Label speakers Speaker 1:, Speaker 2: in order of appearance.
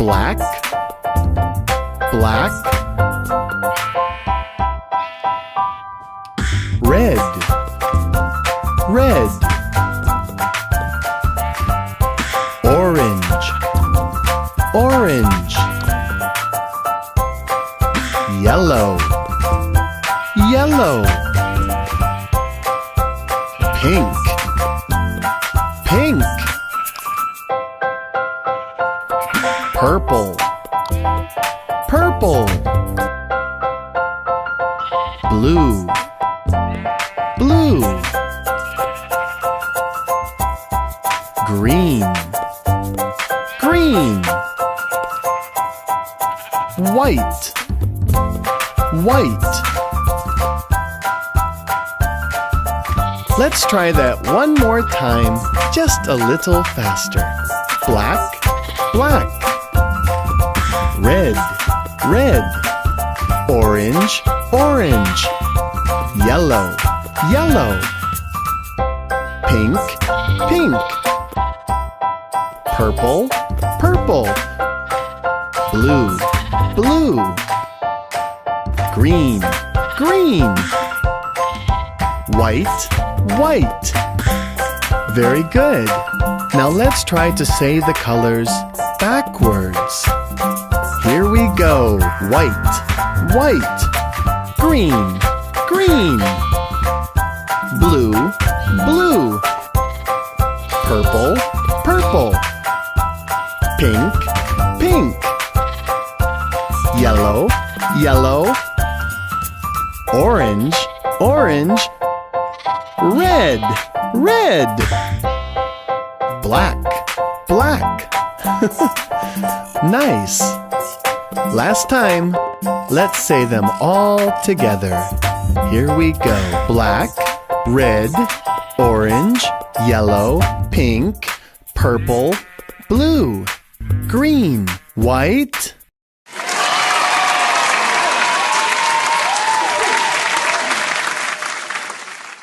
Speaker 1: black, black. Red, red. Orange, orange. Yellow, yellow. Pink, pink. Purple, purple. Blue, blue. Green, green. White, white. Let's try that one more time, just a little faster. Black, black. Red, red. Orange, orange. Yellow, yellow. Pink, pink. Purple, purple. Blue, blue. Green, green. White, white. Very good. Now let's try to say the colors backwards. Here we go. White, white. Green, green. Blue, blue. Purple, purple. Pink, pink. Yellow, yellow. Orange, orange. Red, red. Black, black. Nice. Last time. Let's say them all together. Here we go. Black, red, orange, yellow, pink, purple, blue, green, white,